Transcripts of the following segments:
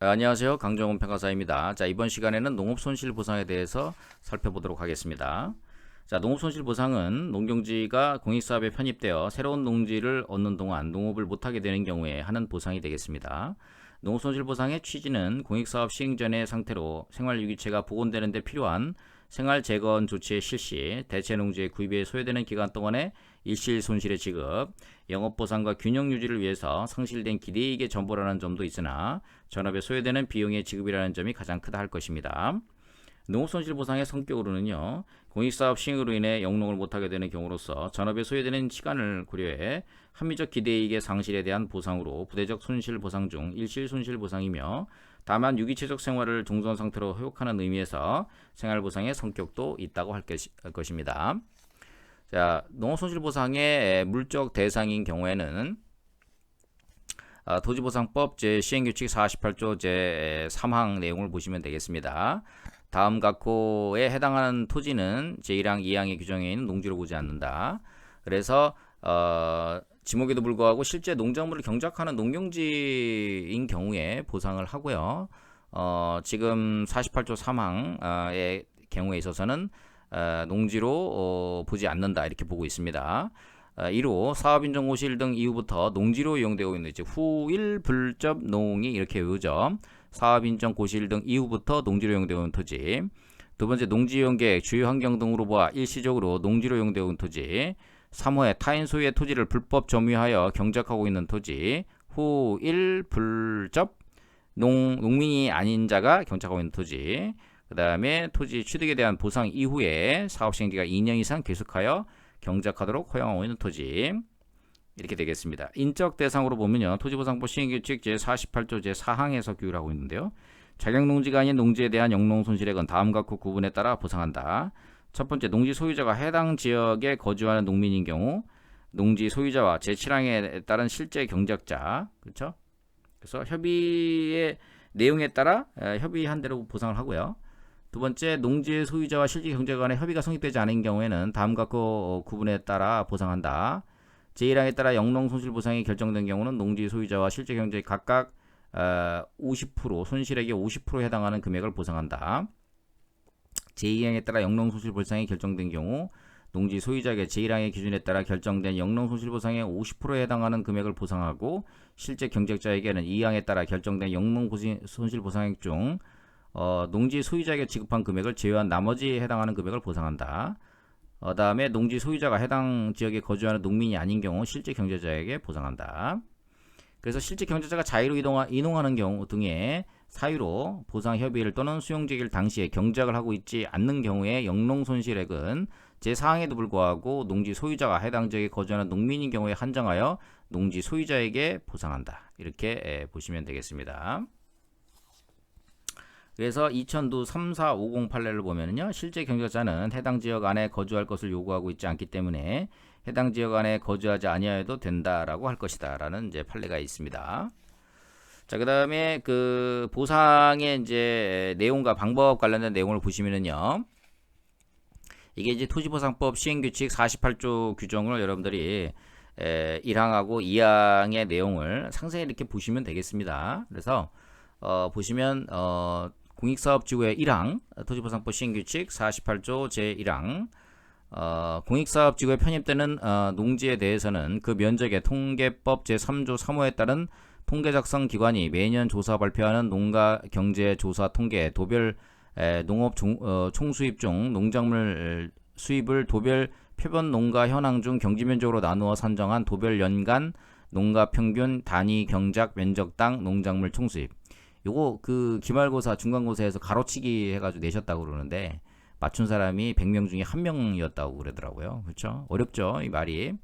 안녕하세요. 강정훈 평가사입니다. 자, 이번 시간에는 농업손실보상에 대해서 살펴보도록 하겠습니다. 자, 농업손실보상은 농경지가 공익사업에 편입되어 새로운 농지를 얻는 동안 농업을 못하게 되는 경우에 하는 보상이 되겠습니다. 농업손실보상의 취지는 공익사업 시행 전의 상태로 생활유기체가 복원되는 데 필요한 생활재건 조치의 실시, 대체농지의 구입에 소요되는 기간 동안의 일실 손실의 지급, 영업보상과 균형 유지를 위해서 상실된 기대이익의 전보라는 점도 있으나 전업에 소요되는 비용의 지급이라는 점이 가장 크다 할 것입니다. 농업손실보상의 성격으로는요, 공익사업 시행으로 인해 영농을 못하게 되는 경우로서 전업에 소요되는 시간을 고려해 합리적 기대이익의 상실에 대한 보상으로 부대적 손실보상 중 일실손실보상이며, 다만 유기체적 생활을 종전 상태로 회복하는 의미에서 생활보상의 성격도 있다고 할 것입니다. 자, 농업손실보상의 물적 대상인 경우에는 토지보상법 제 시행규칙 48조 제3항 내용을 보시면 되겠습니다. 다음 각호에 해당하는 토지는 제1항, 2항의 규정에 있는 농지로 보지 않는다. 그래서 지목에도 불구하고 실제 농작물을 경작하는 농경지인 경우에 보상을 하고요. 지금 48조 3항의 경우에 있어서는 농지로 보지 않는다 이렇게 보고 있습니다. 이로 사업인정 고시일 등 이후부터 농지로 이용되고 있는 후일 불접 농이 이렇게 외우죠. 사업인정 고시일 등 이후부터 농지로 이용되고 있는 토지. 두 번째, 농지 이용 계획, 주요 환경 등으로 보아 일시적으로 농지로 이용되고 있는 토지. 3호에 타인 소유의 토지를 불법 점유하여 경작하고 있는 토지. 후일 불접 농민이 아닌 자가 경작하고 있는 토지. 그 다음에 토지 취득에 대한 보상 이후에 사업 시행기가 2년 이상 계속하여 경작하도록 허용하고 있는 토지, 이렇게 되겠습니다. 인적 대상으로 보면요, 토지보상법 시행규칙 제48조 제4항에서 규율 하고 있는데요, 자격농지가 아닌 농지에 대한 영농손실액은 다음과 그 구분에 따라 보상한다. 첫 번째, 농지 소유자가 해당 지역에 거주하는 농민인 경우 농지 소유자와 제7항에 따른 실제 경작자, 그렇죠? 그래서 협의의 내용에 따라 협의한 대로 보상을 하고요. 두 번째, 농지의 소유자와 실제 경작 간의 협의가 성립되지 않은 경우에는 다음과 그 구분에 따라 보상한다. 제1항에 따라 영농손실보상이 결정된 경우는 농지 소유자와 실제 경작이 각각 50%, 손실액의 50%에 해당하는 금액을 보상한다. 제2항에 따라 영농손실보상이 결정된 경우 농지 소유자에게 제1항의 기준에 따라 결정된 영농손실보상의 50%에 해당하는 금액을 보상하고, 실제 경작자에게는 2항에 따라 결정된 영농손실보상액 중 농지 소유자에게 지급한 금액을 제외한 나머지에 해당하는 금액을 보상한다. 다음에 농지 소유자가 해당 지역에 거주하는 농민이 아닌 경우 실제 경제자에게 보상한다. 그래서 실제 경제자가 자유로 이동하는 경우 등의 사유로 보상 협의를 또는 수용제기를 당시에 경작을 하고 있지 않는 경우에 영농손실액은 제4항에도 불구하고 농지 소유자가 해당 지역에 거주하는 농민인 경우에 한정하여 농지 소유자에게 보상한다. 이렇게 보시면 되겠습니다. 그래서 2000도 3450 판례를 보면요, 실제 경작자는 해당 지역 안에 거주할 것을 요구하고 있지 않기 때문에 해당 지역 안에 거주하지 아니하여도 된다라고 할 것이다 라는 이제 판례가 있습니다. 자, 그 다음에 그 보상의 이제 내용과 방법 관련된 내용을 보시면은요, 이게 이제 토지보상법 시행규칙 48조 규정을 여러분들이 1항하고 2항의 내용을 상세히 이렇게 보시면 되겠습니다. 그래서 보시면 공익사업지구의 1항, 토지보상법 시행규칙 48조 제1항, 공익사업지구에 편입되는 농지에 대해서는 그 면적의 통계법 제3조 3호에 따른 통계작성 기관이 매년 조사 발표하는 농가경제조사 통계 도별 농업 총수입 중 농작물 수입을 도별 표본 농가 현황 중 경지면적으로 나누어 산정한 도별 연간 농가 평균 단위 경작 면적당 농작물 총수입. 요거 그 기말고사 중간고사에서 가로치기 해가지고 내셨다고 그러는데 맞춘 사람이 100명 중에 1명이었다고 그러더라고요. 그렇죠? 어렵죠, 이 말이.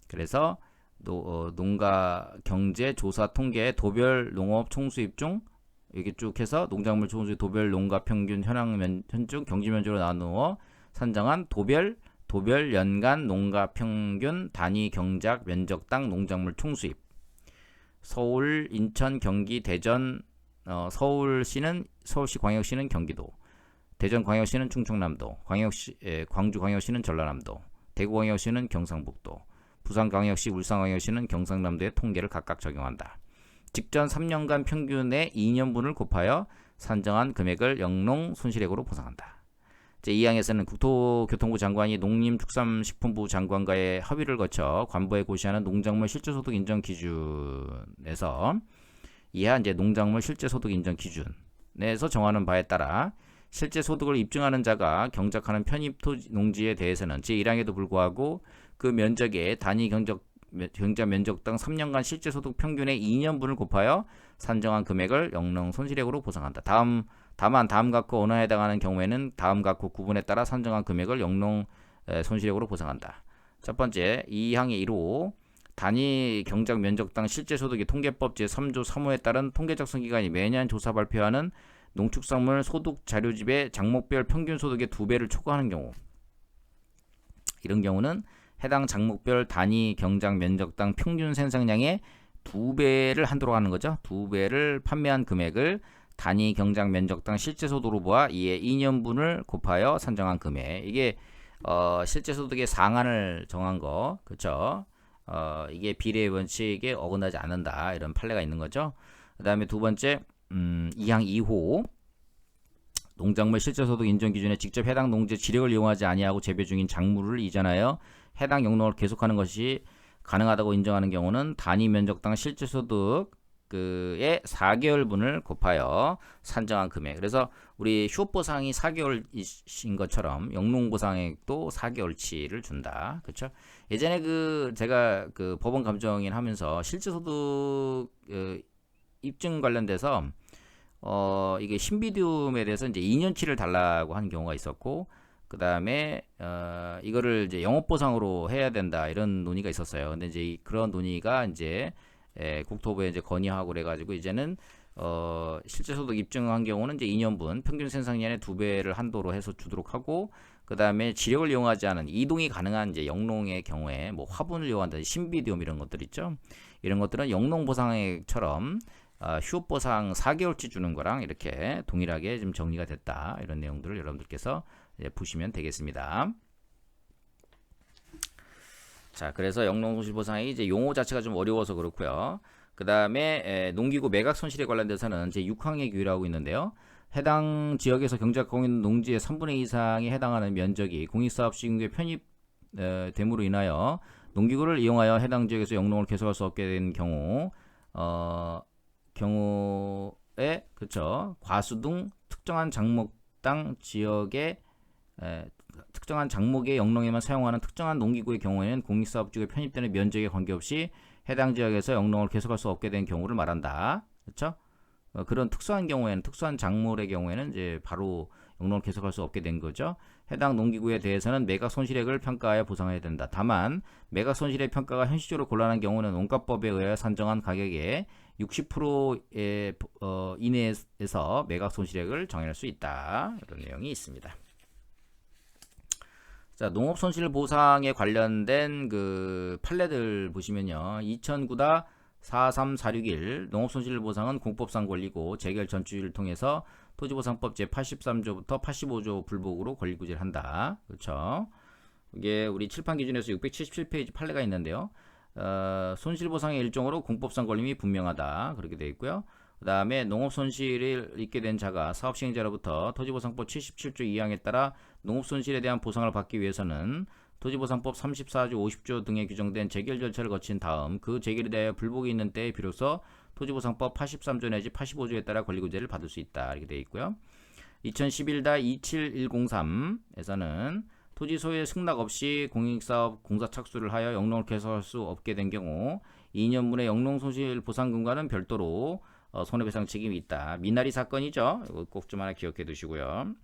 그래서 농가 경제 조사 통계 도별 농업 총수입 중 이렇게 쭉 해서 농작물 총수입 도별 농가 평균 현중 경지면적으로 나누어 산정한 도별 연간 농가 평균 단위 경작 면적당 농작물 총수입. 서울, 인천, 경기, 대전, 서울시는 서울시광역시는 경기도, 대전광역시는 충청남도, 광주광역시는 전라남도, 대구광역시는 경상북도, 부산광역시, 울산광역시는 경상남도의 통계를 각각 적용한다. 직전 3년간 평균의 2년분을 곱하여 산정한 금액을 영농 손실액으로 보상한다. 제2항에서는 국토교통부 장관이 농림축산식품부 장관과의 협의를 거쳐 관부에 고시하는 농작물 실제소득 인정 기준에서 이하 이제 농작물 실제소득 인정 기준에서 정하는 바에 따라 실제 소득을 입증하는 자가 경작하는 편입 토지 농지에 대해서는 제1항에도 불구하고 그 면적의 단위 경작 면적당 3년간 실제 소득 평균의 2년분을 곱하여 산정한 금액을 영농 손실액으로 보상한다. 다만 다음 각호 어느에 해당하는 경우에는 다음 각호 구분에 따라 산정한 금액을 영농 손실액으로 보상한다. 첫 번째, 2항의 1호 단위 경작 면적당 실제 소득이 통계법 제3조 3호에 따른 통계 작성 기관이 매년 조사 발표하는 농축산물 소득 자료집의 장목별 평균 소득의 2배를 초과하는 경우, 이런 경우는 해당 장목별 단위 경작 면적당 평균 생산량의 2배를 한도로 하는 거죠. 2배를 판매한 금액을 단위 경작 면적당 실제 소득으로 보아 이에 2년분을 곱하여 산정한 금액. 이게 실제 소득의 상한을 정한 거, 그렇죠? 이게 비례 원칙에 어긋나지 않는다, 이런 판례가 있는 거죠. 그다음에 두 번째, 2항 2호 농작물 실제소득 인정 기준에 직접 해당 농지의 지력을 이용하지 아니하고 재배 중인 작물을 이전하여 해당 영농을 계속하는 것이 가능하다고 인정하는 경우는 단위 면적당 실제소득의 4개월분을 곱하여 산정한 금액. 그래서 우리 휴업보상이 4개월인 것처럼 영농보상액도 4개월치를 준다. 그렇죠? 예전에 제가 법원 감정인 하면서 실제소득 입증 관련돼서 이게 신비디움에 대해서 이제 2년치를 달라고 하는 경우가 있었고, 그 다음에 이거를 이제 영업보상으로 해야 된다, 이런 논의가 있었어요. 근데 이제 그런 논의가 이제 국토부에 이제 건의하고 그래가지고 이제는 실제소득 입증한 경우는 이제 2년분 평균 생산량의 2배를 한도로 해서 주도록 하고, 그 다음에 지력을 이용하지 않은 이동이 가능한 이제 영농의 경우에 뭐 화분을 이용한다, 신비디움 이런 것들 있죠. 이런 것들은 영농보상액처럼 휴업보상 4개월치 주는 거랑 이렇게 동일하게 지금 정리가 됐다, 이런 내용들을 여러분들께서 보시면 되겠습니다. 자, 그래서 영농손실보상이 이제 용어 자체가 좀 어려워서 그렇고요. 그 다음에 농기구 매각 손실에 관련돼서는 제 6항에 규율하고 있는데요. 해당 지역에서 경작하고 있는 농지의 3분의 2 이상에 해당하는 면적이 공익사업 시행구에 편입됨으로 인하여 농기구를 이용하여 해당 지역에서 영농을 계속할 수 없게 된 경우에 그쵸, 과수 등 특정한 장목당 지역의 특정한 장목의 영농에만 사용하는 특정한 농기구의 경우에는 공익사업지구에 편입되는 면적에 관계없이 해당 지역에서 영농을 계속할 수 없게 된 경우를 말한다. 그렇죠? 그런 특수한 경우에는, 특수한 작물의 경우에는 이제 바로 영농을 계속할 수 없게 된 거죠. 해당 농기구에 대해서는 매각 손실액을 평가하여 보상해야 된다. 다만 매각 손실액 평가가 현실적으로 곤란한 경우는 원가법에 의하여 산정한 가격의 60% 이내에서 매각 손실액을 정할 수 있다, 이런 내용이 있습니다. 자, 농업 손실 보상에 관련된 판례들 보시면요. 2009-43461 농업 손실 보상은 공법상 권리고 재결 전주를 통해서 토지보상법 제83조부터 85조 불복으로 권리구제를 한다. 그렇죠? 이게 우리 칠판 기준에서 677페이지 판례가 있는데요. 손실보상의 일종으로 공법상 권림이 분명하다, 그렇게 되어 있고요. 그 다음에 농업손실을 입게 된 자가 사업시행자로부터 토지보상법 77조 2항에 따라 농업손실에 대한 보상을 받기 위해서는 토지보상법 34조 50조 등에 규정된 재결 절차를 거친 다음 그 재결에 대하여 불복이 있는 때에 비로소 토지보상법 83조 내지 85조에 따라 권리구제를 받을 수 있다, 이렇게 되어 있고요. 2011-27103에서는 토지 소유의 승낙 없이 공익사업 공사 착수를 하여 영농을 계속할 수 없게 된 경우 2년분의 영농손실 보상금과는 별도로 손해배상 책임이 있다. 미나리 사건이죠. 이거 꼭 좀 하나 기억해 두시고요.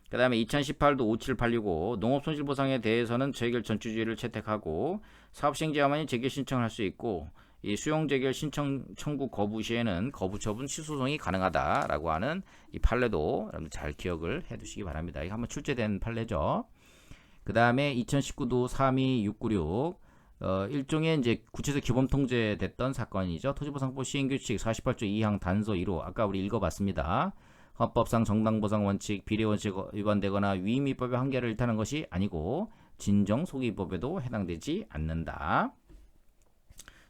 그 다음에 2018도 57865 농업손실보상에 대해서는 재결 전주주의를 채택하고 사업시행자만이 재결 신청을 할 수 있고, 이 수용재결 신청 청구 거부 시에는 거부처분 취소송이 가능하다라고 하는 이 판례도 여러분 잘 기억을 해 두시기 바랍니다. 이거 한번 출제된 판례죠. 그 다음에 2019도 32696 일종의 이제 구체적 기본 통제됐던 사건이죠. 토지보상법 시행규칙 48조 2항 단서 1호, 아까 우리 읽어봤습니다. 헌법상 정당보상 원칙, 비례원칙 위반되거나 위임위법의 한계를 일탈하는 것이 아니고 진정 소기법에도 해당되지 않는다.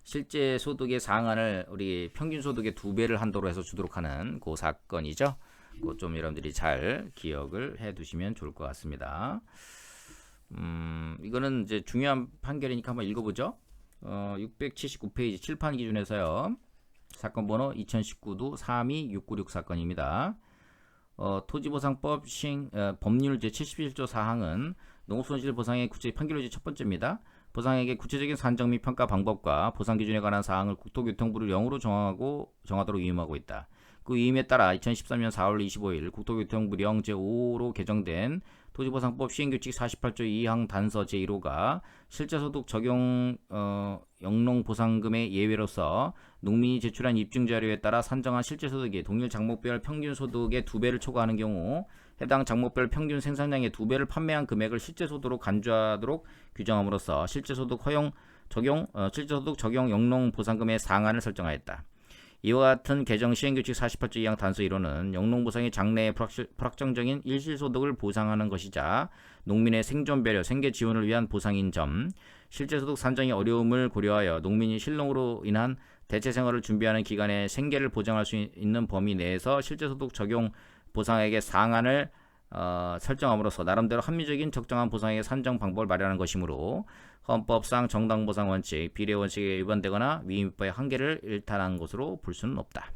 실제 소득의 상한을 우리 평균 소득의 2배를 한도로 해서 주도록 하는 그 사건이죠. 그거 좀 여러분들이 잘 기억을 해 두시면 좋을 것 같습니다. 이거는 이제 중요한 판결이니까 한번 읽어보죠. 679페이지 칠판 기준에서요. 사건 번호 2019도 32696 사건입니다. 토지보상법 시행 법률 제77조 사항은 농업손실 보상의 구체적 판결로지 첫 번째입니다. 보상액의 구체적인 산정 및 평가 방법과 보상 기준에 관한 사항을 국토교통부를 0으로 정하도록 위임하고 있다. 그 위임에 따라 2013년 4월 25일 국토교통부 0 제5로 개정된 토지보상법 시행규칙 48조 2항 단서 제1호가 실제소득 적용 영농보상금의 예외로서 농민이 제출한 입증자료에 따라 산정한 실제소득이 동일 작목별 평균소득의 2배를 초과하는 경우 해당 작목별 평균 생산량의 2배를 판매한 금액을 실제소득으로 간주하도록 규정함으로써 실제소득 적용 영농보상금의 상한을 설정하였다. 이와 같은 개정 시행규칙 48조 2항 단서 1호는 영농보상이 장래의 불확정적인 일시소득을 보상하는 것이자 농민의 생존 배려, 생계 지원을 위한 보상인 점, 실제소득 산정의 어려움을 고려하여 농민이 실농으로 인한 대체생활을 준비하는 기간에 생계를 보장할 수 있는 범위 내에서 실제소득 적용 보상액의 상한을 설정함으로써 나름대로 합리적인 적정한 보상액의 산정 방법을 마련하는 것이므로 헌법상 정당보상 원칙, 비례 원칙에 위반되거나 위임법의 한계를 일탈한 것으로 볼 수는 없다.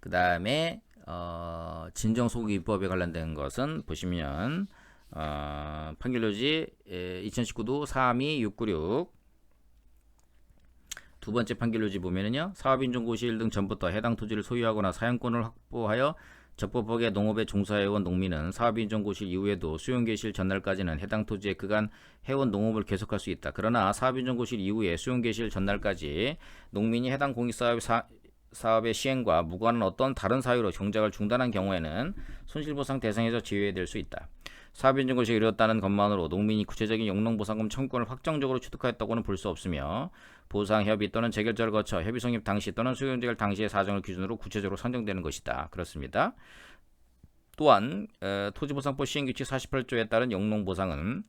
그 다음에 진정소득입법에 관련된 것은 보시면 판결료지 2019도 32696 두 번째 판결료지 보면은요, 사업인정고시일 등 전부터 해당 토지를 소유하거나 사용권을 확보하여 적법하게 농업에 종사해온 농민은 사업인정고시 이후에도 수용개시일 전날까지는 해당 토지에 그간 해온 농업을 계속할 수 있다. 그러나 사업인정고시 이후에 수용개시일 전날까지 농민이 해당 공익사업의 시행과 무관한 어떤 다른 사유로 경작을 중단한 경우에는 손실보상 대상에서 제외될 수 있다. 사업인정고시에 이르렀다는 것만으로 농민이 구체적인 영농보상금 청구권을 확정적으로 취득하였다고는 볼 수 없으며 보상협의 또는 재결절을 거쳐 협의 성립 당시 또는 수용재결 당시의 사정을 기준으로 구체적으로 산정되는 것이다. 그렇습니다. 또한 토지보상법 시행규칙 48조에 따른 영농보상은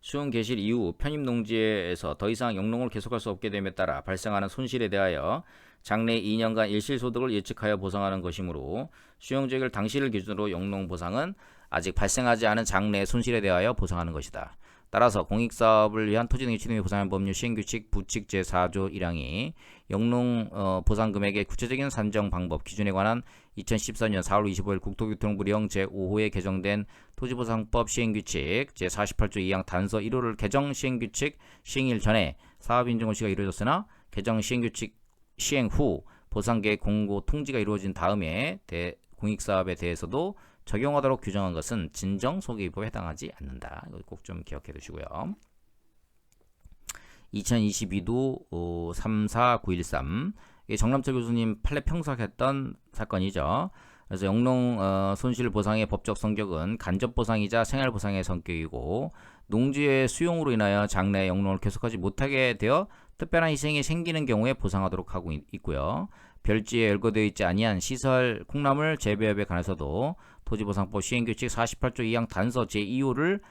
수용개시일 이후 편입농지에서 더 이상 영농을 계속할 수 없게 됨에 따라 발생하는 손실에 대하여 장래 2년간 일실소득을 예측하여 보상하는 것이므로 수용재결 당시를 기준으로 영농보상은 아직 발생하지 않은 장래 손실에 대하여 보상하는 것이다. 따라서 공익사업을 위한 토지등기 취득 보상한 법률 시행규칙 부칙 제4조 1항이 영농 보상금액의 구체적인 산정 방법 기준에 관한 2014년 4월 25일 국토교통부 0 제5호에 개정된 토지보상법 시행규칙 제48조 2항 단서 1호를 개정 시행규칙 시행일 전에 사업인정고시가 이루어졌으나 개정 시행규칙 시행 후 보상계획 공고 통지가 이루어진 다음에 공익사업에 대해서도 적용하도록 규정한 것은 진정소득입법에 해당하지 않는다. 이거 꼭 좀 기억해 두시고요. 2022도 34913 정남철 교수님 판례 평석했던 사건이죠. 그래서 영농 손실 보상의 법적 성격은 간접 보상이자 생활 보상의 성격이고 농지의 수용으로 인하여 장래 영농을 계속하지 못하게 되어 특별한 희생이 생기는 경우에 보상하도록 하고 있고요. 별지에 열거되어 있지 아니한 시설 콩나물 재배업에 관해서도 토지보상법 시행규칙 48조 2항 단서 제2호를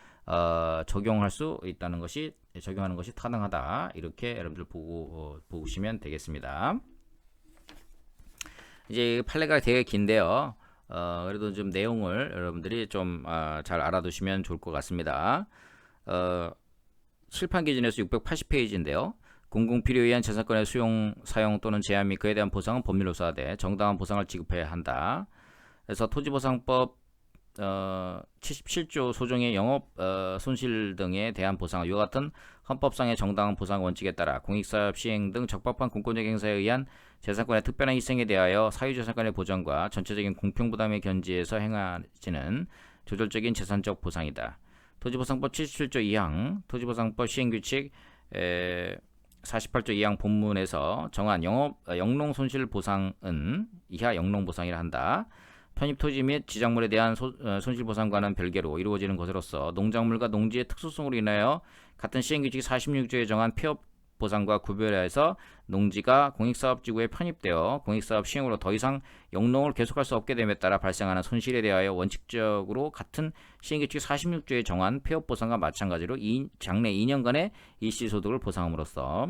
적용할 수 있다는 것이 적용하는 것이 타당하다. 이렇게 여러분들 보시면 되겠습니다. 이제 판례가 되게 긴데요. 그래도 좀 내용을 여러분들이 좀 잘 알아두시면 좋을 것 같습니다. 실판 기준에서 680페이지인데요. 공공필요에 의한 재산권의 수용, 사용 또는 제한 및 그에 대한 보상은 법률로서 하되 정당한 보상을 지급해야 한다. 그래서 토지보상법 77조 소정의 영업 손실 등에 대한 보상, 이와 같은 헌법상의 정당한 보상 원칙에 따라 공익사업 시행 등 적법한 공권력 행사에 의한 재산권의 특별한 희생에 대하여 사유재산권의 보전과 전체적인 공평부담의 견지에서 행하지는 조절적인 재산적 보상이다. 토지보상법 77조 2항, 토지보상법 시행규칙 48조 2항 본문에서 정한 영농손실 보상은 이하 영농보상이라 한다. 편입토지 및 지작물에 대한 손실보상과는 별개로 이루어지는 것으로서 농작물과 농지의 특수성으로 인하여 같은 시행규칙 46조에 정한 폐업 보상과 구별해서 농지가 공익사업지구에 편입되어 공익사업 시행으로 더 이상 영농을 계속할 수 없게 됨에 따라 발생하는 손실에 대하여 원칙적으로 같은 시행규칙 46조에 정한 폐업보상과 마찬가지로 장래 2년간의 일시소득을 보상함으로써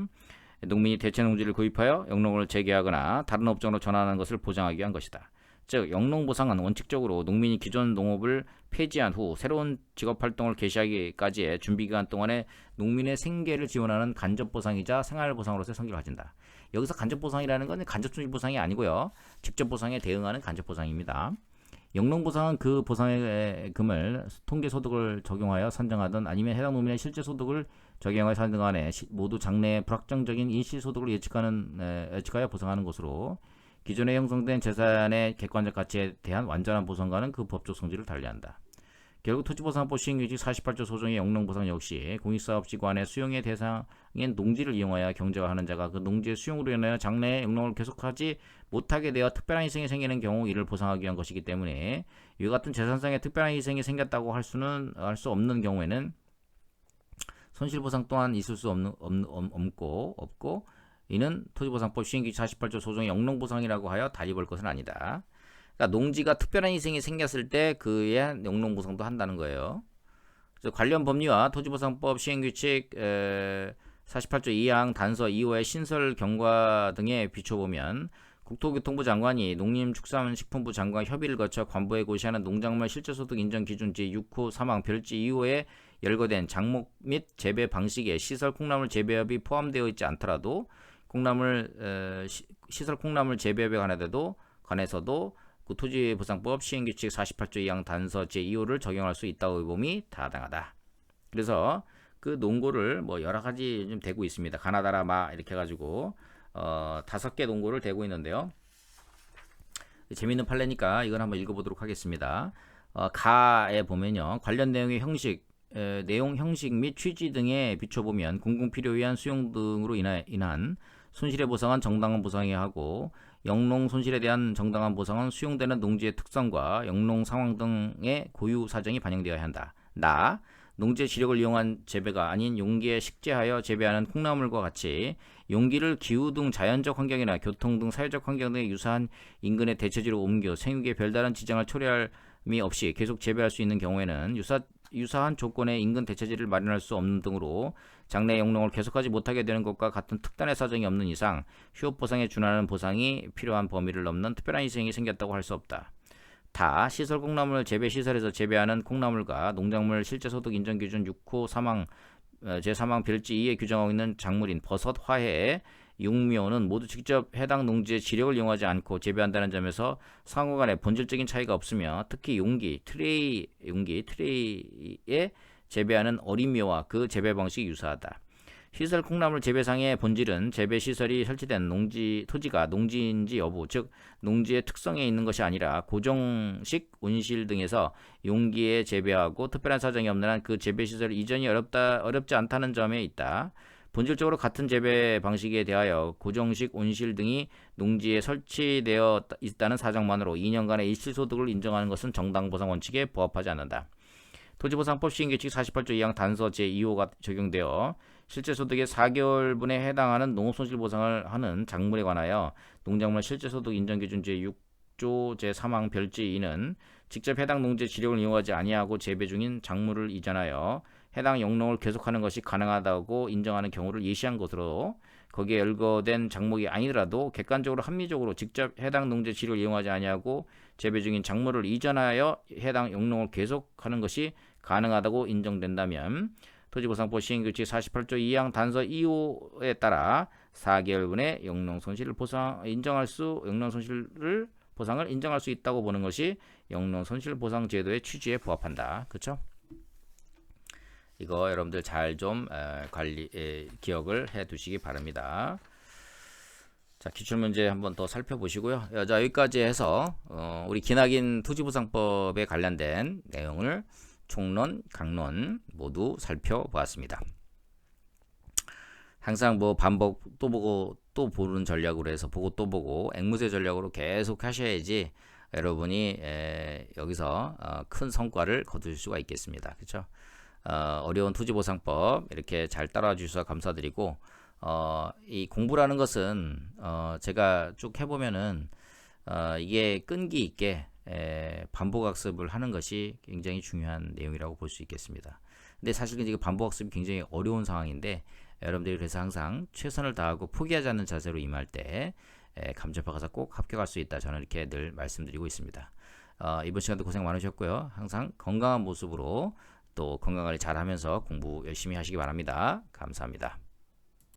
농민이 대체 농지를 구입하여 영농을 재개하거나 다른 업종으로 전환하는 것을 보장하기 위한 것이다. 즉 영농보상은 원칙적으로 농민이 기존 농업을 폐지한 후 새로운 직업활동을 개시하기까지의 준비기간 동안에 농민의 생계를 지원하는 간접보상이자 생활보상으로서의 성격을 가진다. 여기서 간접보상이라는 건 간접손실보상이 아니고요. 직접보상에 대응하는 간접보상입니다. 영농보상은 그 보상의 금을 통계소득을 적용하여 산정하든 아니면 해당 농민의 실제소득을 적용하여 산정하에 모두 장래의 불확정적인 일시소득을 예측하여 보상하는 것으로 기존에 형성된 재산의 객관적 가치에 대한 완전한 보상과는 그 법적 성질을 달리한다. 결국 토지보상법 시행규칙 48조 소정의 영농보상 역시 공익사업지구안의 수용의 대상인 농지를 이용하여 경제화하는 자가 그 농지의 수용으로 인하여 장래에 영농을 계속하지 못하게 되어 특별한 희생이 생기는 경우 이를 보상하기 위한 것이기 때문에 이와 같은 재산상의 특별한 희생이 생겼다고 할 수 없는 경우에는 손실보상 또한 있을 수 없고 이는 토지보상법 시행규칙 48조 소정의 영농보상이라고 하여 달리 볼 것은 아니다. 그러니까 농지가 특별한 희생이 생겼을 때 그에 대한 영농보상도 한다는 거예요. 그래서 관련 법리와 토지보상법 시행규칙 48조 2항 단서 2호의 신설 경과 등에 비춰보면 국토교통부 장관이 농림축산식품부 장관 협의를 거쳐 관부에 고시하는 농작물 실제소득 인정 기준지 6호 3항 별지 2호에 열거된 작목 및 재배 방식에 시설 콩나물 재배업이 포함되어 있지 않더라도 시설 콩나물 재배업에 관해서도 그 토지보상법 시행규칙 48조 2항 단서 제2호를 적용할 수 있다고 봄이 타당하다. 그래서 그 농고를 뭐 여러 가지 좀 대고 있습니다. 가나다라 마 이렇게 해가지고 5개 농고를 대고 있는데요. 재미있는 판례니까 이건 한번 읽어보도록 하겠습니다. 가에 보면요. 관련 내용의 내용 형식 및 취지 등에 비춰보면 공공필요에 의한 수용 등으로 인한 손실의 보상은 정당한 보상해야 하고 영농 손실에 대한 정당한 보상은 수용되는 농지의 특성과 영농 상황 등의 고유 사정이 반영되어야 한다. 농지의 지력을 이용한 재배가 아닌 용기에 식재하여 재배하는 콩나물과 같이 용기를 기후 등 자연적 환경이나 교통 등 사회적 환경 등의 유사한 인근의 대체지로 옮겨 생육에 별다른 지장을 초래함이 없이 계속 재배할 수 있는 경우에는 유사한 조건의 인근 대체지를 마련할 수 없는 등으로 장래 영농을 계속하지 못하게 되는 것과 같은 특단의 사정이 없는 이상 휴업보상에 준하는 보상이 필요한 범위를 넘는 특별한 희생이 생겼다고 할 수 없다. 시설 콩나물 재배시설에서 재배하는 콩나물과 농작물 실제소득 인정기준 6호 3항 제3항 별지 2에 규정하고 있는 작물인 버섯, 화해, 육묘는 모두 직접 해당 농지의 지력을 이용하지 않고 재배한다는 점에서 상호간에 본질적인 차이가 없으며 특히 트레이에 재배하는 어린묘와 그 재배 방식이 유사하다. 시설 콩나물 재배상의 본질은 재배시설이 설치된 토지가 농지인지 여부, 즉 농지의 특성에 있는 것이 아니라 고정식 온실 등에서 용기에 재배하고 특별한 사정이 없는 한 그 재배시설 이전이 어렵지 않다는 점에 있다. 본질적으로 같은 재배 방식에 대하여 고정식 온실 등이 농지에 설치되어 있다는 사정만으로 2년간의 일시소득을 인정하는 것은 정당보상 원칙에 부합하지 않는다. 토지보상법 시행규칙 48조 2항 단서 제2호가 적용되어 실제소득의 4개월분에 해당하는 농업손실보상을 하는 작물에 관하여 농작물 실제소득 인정기준 제6조 제3항 별지 2는 직접 해당 농지의 지력을 이용하지 아니하고 재배 중인 작물을 이전하여 해당 영농을 계속하는 것이 가능하다고 인정하는 경우를 예시한 것으로 거기에 열거된 작목이 아니더라도 객관적으로 합리적으로 직접 해당 농지의 지력을 이용하지 아니하고 재배 중인 작물을 이전하여 해당 영농을 계속하는 것이 가능하다고 인정된다면 토지보상법 시행규칙 48조 2항 단서 2호에 따라 4개월분의 영농손실을 보상을 인정할 수 있다고 보는 것이 영농손실보상제도의 취지에 부합한다. 그렇죠? 이거 여러분들 잘 좀 기억을 해 두시기 바랍니다. 자, 기출문제 한번 더 살펴보시고요. 자, 여기까지 해서 우리 기나긴 토지보상법에 관련된 내용을 총론, 강론 모두 살펴보았습니다. 항상 뭐 반복 또 보고 또 보는 전략으로 해서 보고 또 보고 앵무새 전략으로 계속 하셔야지 여러분이 여기서 큰 성과를 거두실 수가 있겠습니다. 그렇죠? 어려운 토지보상법 이렇게 잘 따라와 주셔서 감사드리고 이 공부라는 것은 제가 쭉 해보면은 이게 끈기 있게 반복학습을 하는 것이 굉장히 중요한 내용이라고 볼 수 있겠습니다. 근데 사실 이제 반복학습이 굉장히 어려운 상황인데 여러분들이 그래서 항상 최선을 다하고 포기하지 않는 자세로 임할 때 감점파 가서 꼭 합격할 수 있다. 저는 이렇게 늘 말씀드리고 있습니다. 이번 시간도 고생 많으셨고요. 항상 건강한 모습으로 또 건강관리 잘 하면서 공부 열심히 하시기 바랍니다. 감사합니다.